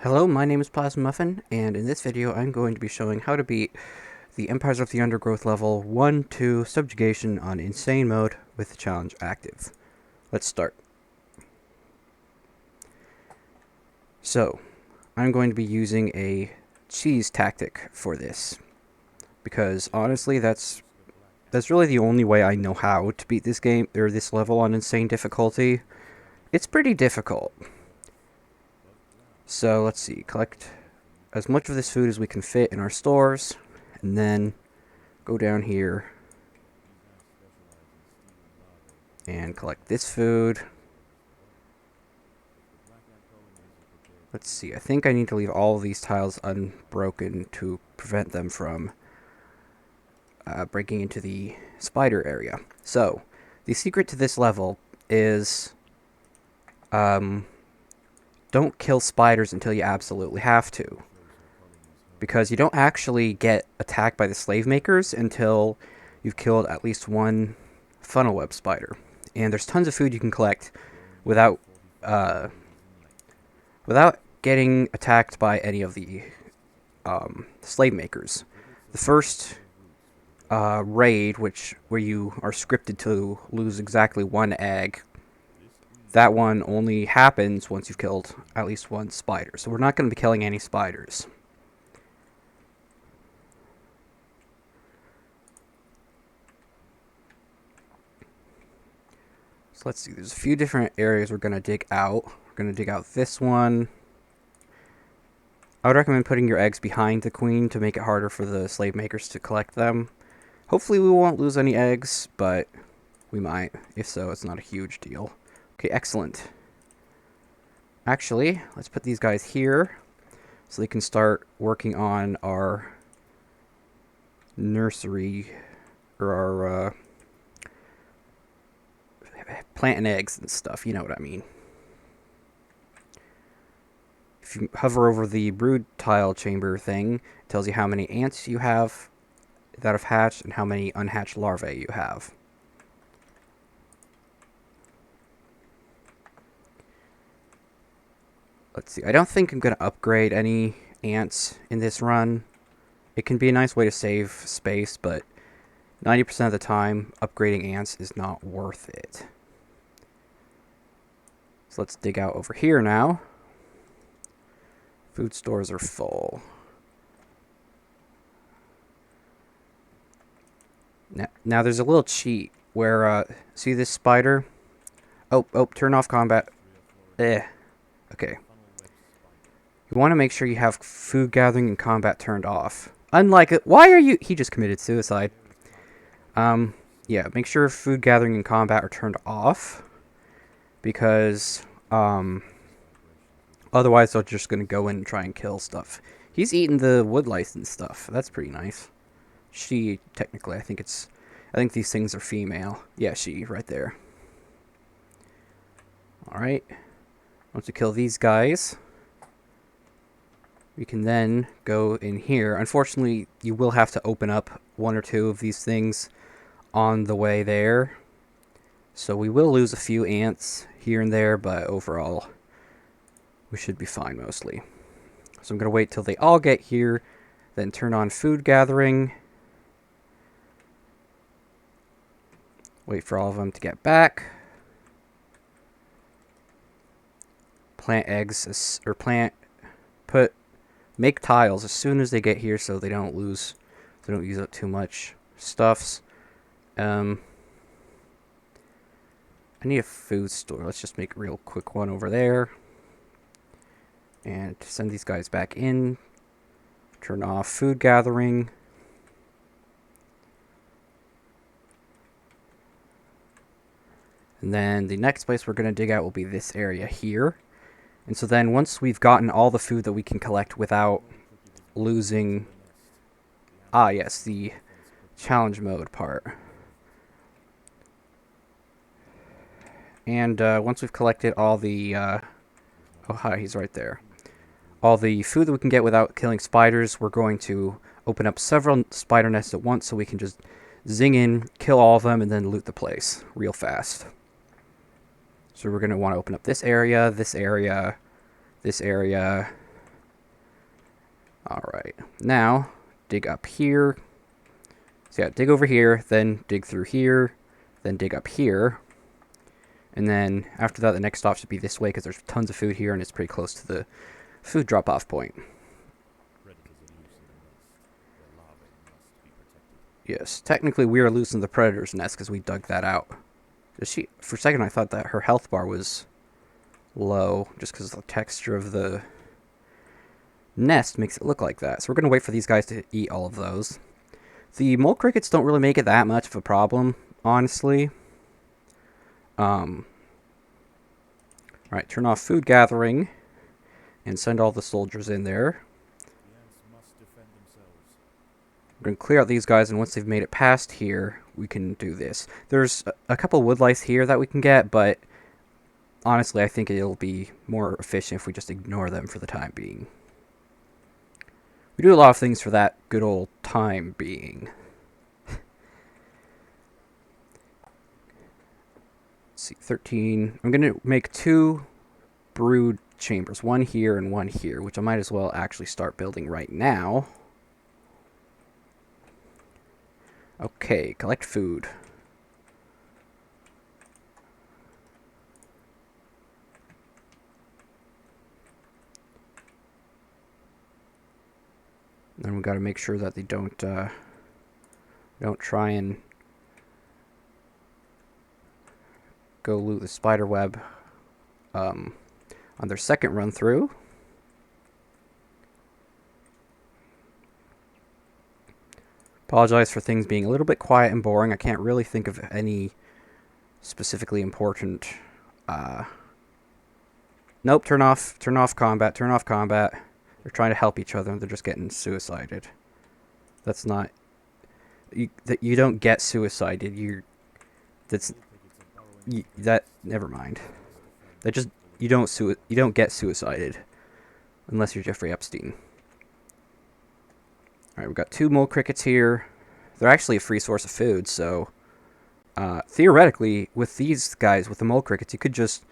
Hello, my name is PlasmaMuffin, and in this video I'm going to be showing how to beat the Empires of the Undergrowth level 1-2 Subjugation on Insane mode with the challenge active. Let's start. So, I'm going to be using a cheese tactic for this, because honestly that's really the only way I know how to beat this game, or this level on Insane difficulty. It's pretty difficult. So let's see, collect as much of this food as we can fit in our stores, and then go down here and collect this food. Let's see, I think I need to leave all of these tiles unbroken to prevent them from breaking into the spider area. So, the secret to this level is don't kill spiders until you absolutely have to, because you don't actually get attacked by the slave makers until you've killed at least one funnel web spider. And there's tons of food you can collect without getting attacked by any of the slave makers. The first raid, where you are scripted to lose exactly one egg, that one only happens once you've killed at least one spider. So we're not going to be killing any spiders. So let's see, there's a few different areas we're going to dig out. We're going to dig out this one. I would recommend putting your eggs behind the queen to make it harder for the slave makers to collect them. Hopefully we won't lose any eggs, but we might. If so, it's not a huge deal. Okay, excellent. Actually, let's put these guys here so they can start working on our nursery, or our planting eggs and stuff, you know what I mean. If you hover over the brood tile chamber thing, it tells you how many ants you have that have hatched and how many unhatched larvae you have. Let's see, I don't think I'm going to upgrade any ants in this run. It can be a nice way to save space, but 90% of the time, upgrading ants is not worth it. So let's dig out over here now. Food stores are full. Now there's a little cheat where, see this spider? Oh, turn off combat. Okay. You want to make sure you have food gathering and combat turned off. Unlike it, why are you? He just committed suicide. Yeah, make sure food gathering and combat are turned off, because otherwise they're just gonna go in and try and kill stuff. He's eating the wood lice and stuff. That's pretty nice. She, technically, I think these things are female. Yeah, she, right there. Alright. Once we kill these guys, we can then go in here. Unfortunately, you will have to open up one or two of these things on the way there. So we will lose a few ants here and there, but overall, we should be fine mostly. So I'm going to wait till they all get here, then turn on food gathering. Wait for all of them to get back. Plant eggs, or make tiles as soon as they get here so they don't use up too much stuffs. I need a food store. Let's just make a real quick one over there. And send these guys back in. Turn off food gathering. And then the next place we're going to dig out will be this area here. And so then once we've gotten all the food that we can collect without losing... Ah, yes, the challenge mode part. And once we've collected all the... oh, hi, he's right there. All the food that we can get without killing spiders, we're going to open up several spider nests at once so we can just zing in, kill all of them, and then loot the place real fast. So we're going to want to open up this area, this area, this area, Alright, now dig up here. So yeah, dig over here, then dig through here, then dig up here. And then after that, the next stop should be this way because there's tons of food here and it's pretty close to the food drop-off point. Yes, technically we are loose in the predator's nest because we dug that out. For a second I thought that her health bar was low just because the texture of the nest makes it look like that. So we're going to wait for these guys to eat all of those. The mole crickets don't really make it that much of a problem, honestly. Alright, turn off food gathering and send all the soldiers in there. We're going to clear out these guys, and once they've made it past here, we can do this. There's a couple wood lice here that we can get, but honestly, I think it'll be more efficient if we just ignore them for the time being. We do a lot of things for that good old time being. Let's see, 13. I'm going to make 2 brood chambers, one here and one here, which I might as well actually start building right now. Okay, collect food. Then we got to make sure that they don't try and go loot the spider web on their second run through. Apologize for things being a little bit quiet and boring. I can't really think of any specifically important. Nope, turn off combat, turn off combat. They're trying to help each other and they're just getting suicided. That's not... You don't get suicided. Never mind. You don't get suicided unless you're Jeffrey Epstein. Alright, we've got 2 mole crickets here. They're actually a free source of food, so theoretically, with these guys, with the mole crickets, you could just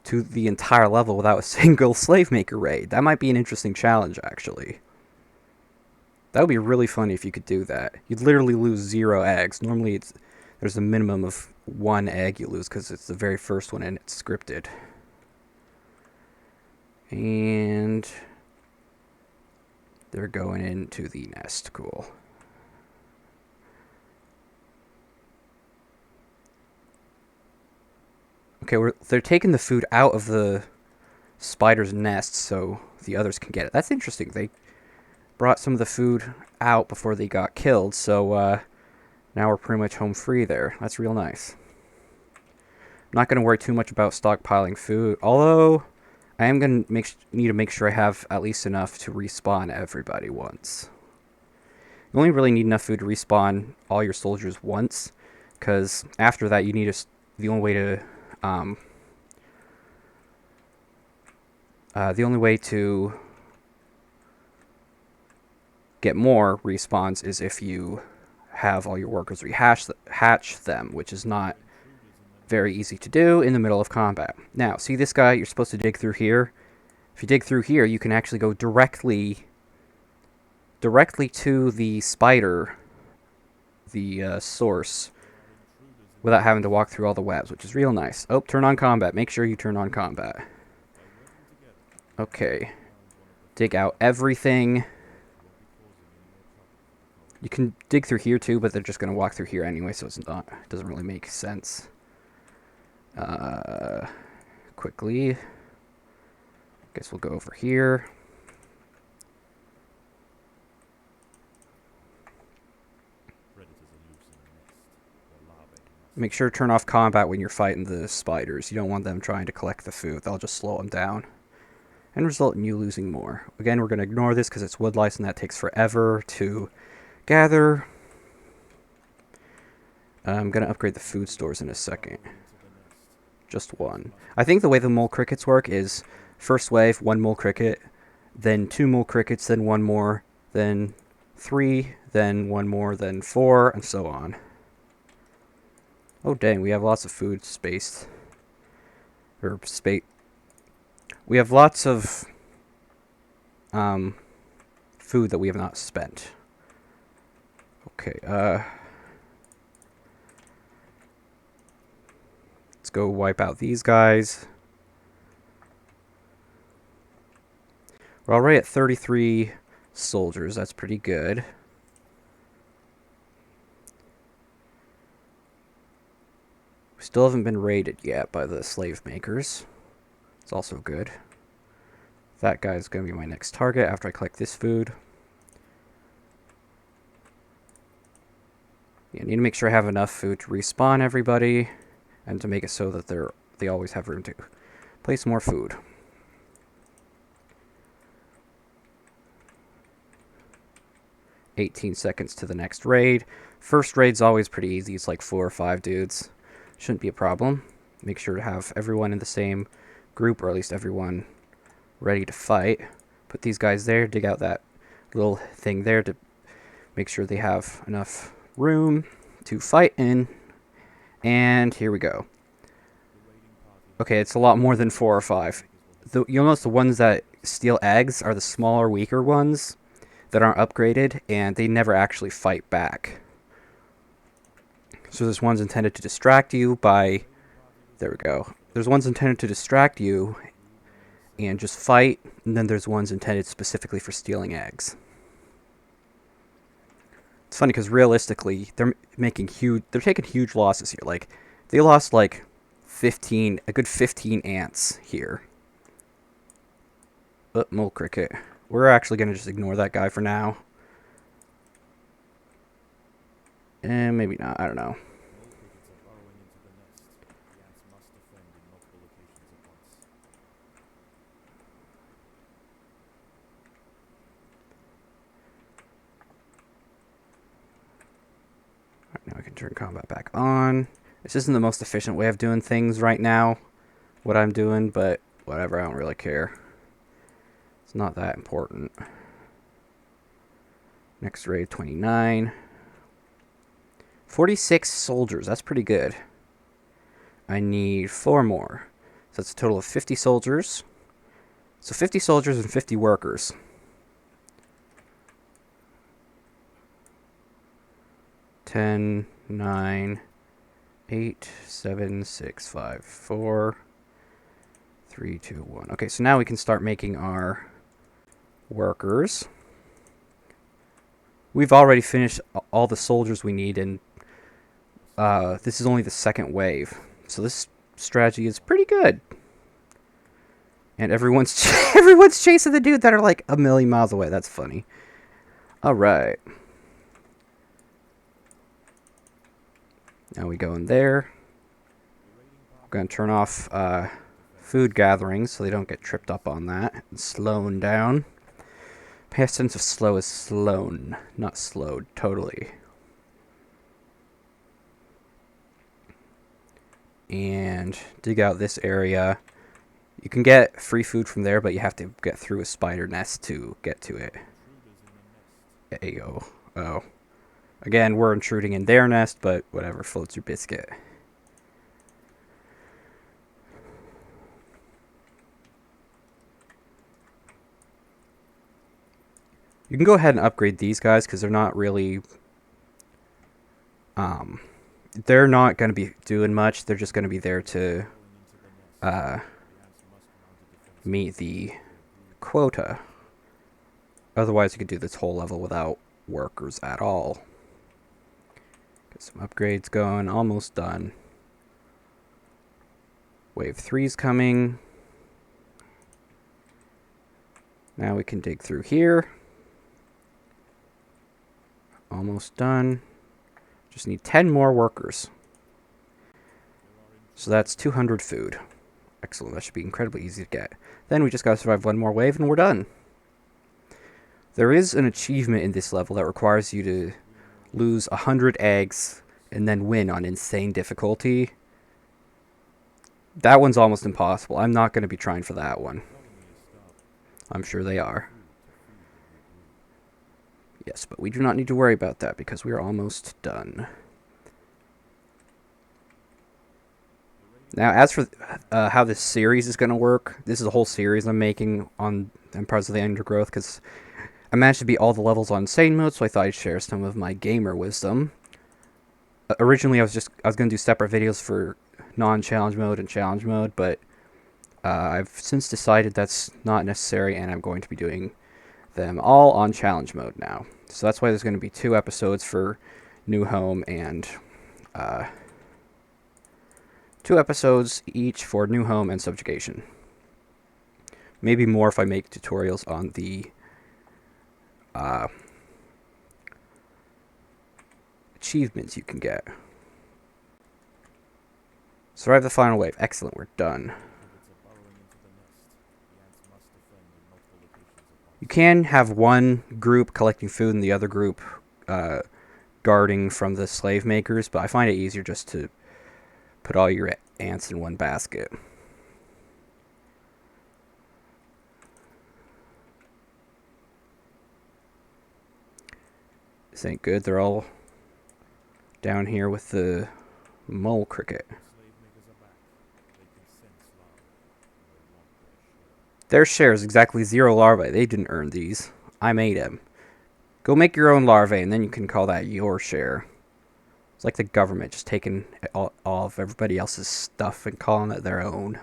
do the entire level without a single slave maker raid. That might be an interesting challenge, actually. That would be really funny if you could do that. You'd literally lose 0 eggs. Normally, there's a minimum of 1 egg you lose because it's the very first one and it's scripted. And they're going into the nest. Cool. Okay, they're taking the food out of the spider's nest so the others can get it. That's interesting. They brought some of the food out before they got killed, so now we're pretty much home free there. That's real nice. I'm not going to worry too much about stockpiling food, although I am going to need to make sure I have at least enough to respawn everybody once. You only really need enough food to respawn all your soldiers once, because after that you need the only way to get more respawns is if you have all your workers hatch them, which is not very easy to do in the middle of combat. Now, see this guy? You're supposed to dig through here. If you dig through here, you can actually go directly to the spider, the source, without having to walk through all the webs, which is real nice. Oh, turn on combat. Make sure you turn on combat. Okay. Dig out everything. You can dig through here too, but they're just going to walk through here anyway, so it doesn't really make sense. Quickly. Guess we'll go over here. Make sure to turn off combat when you're fighting the spiders. You don't want them trying to collect the food. They'll just slow them down and result in you losing more. Again, we're going to ignore this because it's wood lice and that takes forever to gather. I'm going to upgrade the food stores in a second. Just 1. I think the way the mole crickets work is first wave, 1 mole cricket, then 2 mole crickets, then 1 more, then 3, then 1 more, then 4, and so on. Oh dang, we have lots of food spaced. We have lots of food that we have not spent. Okay, let's go wipe out these guys. We're already at 33 soldiers. That's pretty good. We still haven't been raided yet by the slave makers. It's also good. That guy's going to be my next target after I collect this food. Yeah, I need to make sure I have enough food to respawn everybody and to make it so that they always have room to place more food. "18 seconds to the next raid." First raid's always pretty easy. It's like 4 or 5 dudes. Shouldn't be a problem. Make sure to have everyone in the same group, or at least everyone ready to fight. Put these guys there, dig out that little thing there to make sure they have enough room to fight in. And here we go. Okay, it's a lot more than 4 or 5. You'll notice the ones that steal eggs are the smaller, weaker ones that aren't upgraded, and they never actually fight back. So there's ones intended to distract you by... There we go. There's ones intended to distract you and just fight, and then there's ones intended specifically for stealing eggs. It's funny because realistically, they're taking huge losses here. Like, they lost like a good 15 ants here. Mole cricket. We're actually going to just ignore that guy for now. And maybe not, I don't know. Alright, now I can turn combat back on. This isn't the most efficient way of doing things right now, what I'm doing, but whatever, I don't really care. It's not that important. Next raid, 29. 46 soldiers, that's pretty good. I need 4 more. So that's a total of 50 soldiers. So 50 soldiers and 50 workers. 10, 9, 8, 7, 6, 5, 4, 3, 2, 1. Okay, so now we can start making our workers. We've already finished all the soldiers we need, and this is only the second wave. So this strategy is pretty good. And everyone's chasing the dude that are like a million miles away. That's funny. Alright. Now we go in there. I'm going to turn off food gathering so they don't get tripped up on that. And slowing down. Past tense of slow is slown, not slowed, totally. And dig out this area. You can get free food from there, but you have to get through a spider nest to get to it. Ayo. Oh. Again, we're intruding in their nest, but whatever, floats your biscuit. You can go ahead and upgrade these guys because they're not really... they're not going to be doing much. They're just going to be there to meet the quota. Otherwise, you could do this whole level without workers at all. Get some upgrades going. Almost done. Wave 3's coming. Now we can dig through here. Almost done. Just need 10 more workers. So that's 200 food. Excellent. That should be incredibly easy to get. Then we just gotta survive one more wave and we're done. There is an achievement in this level that requires you to lose 100 eggs and then win on insane difficulty. That one's almost impossible. I'm not going to be trying for that one. I'm sure they are. Yes, but we do not need to worry about that because we are almost done. Now, as for how this series is going to work, this is a whole series I'm making on parts of the Undergrowth because I managed to beat all the levels on insane mode, so I thought I'd share some of my gamer wisdom. Originally, I was going to do separate videos for non-challenge mode and challenge mode, but I've since decided that's not necessary, and I'm going to be doing them all on challenge mode now. So that's why there's going to be 2 episodes for New Home and 2 episodes each for New Home and Subjugation. Maybe more if I make tutorials on the achievements you can get. Survive the final wave. Excellent, we're done. You can have one group collecting food and the other group guarding from the slave makers, but I find it easier just to put all your ants in one basket. This ain't good. They're all down here with the mole cricket. Their share is exactly 0 larvae. They didn't earn these. I made them. Go make your own larvae, and then you can call that your share. It's like the government just taking all of everybody else's stuff and calling it their own.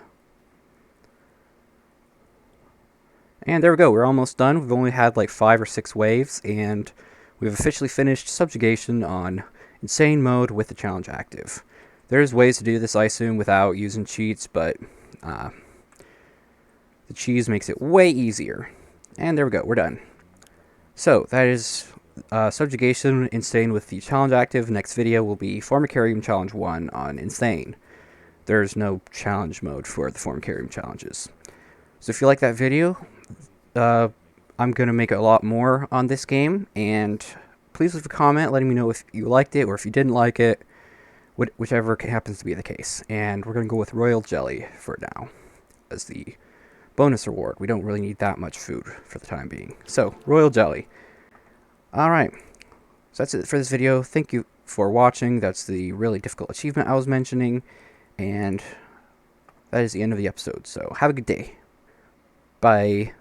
And there we go. We're almost done. We've only had like 5 or 6 waves, and we've officially finished Subjugation on insane mode with the challenge active. There's ways to do this, I assume, without using cheats, but the cheese makes it way easier. And there we go, we're done. So, that is Subjugation Insane with the challenge active. Next video will be Formicarium Challenge 1 on Insane. There's no challenge mode for the Formicarium challenges. So if you like that video, I'm going to make a lot more on this game, and please leave a comment letting me know if you liked it or if you didn't like it, whichever happens to be the case. And we're going to go with Royal Jelly for now as the bonus reward. We don't really need that much food for the time being. So, Royal Jelly. Alright, so that's it for this video. Thank you for watching. That's the really difficult achievement I was mentioning, and that is the end of the episode. So, have a good day. Bye.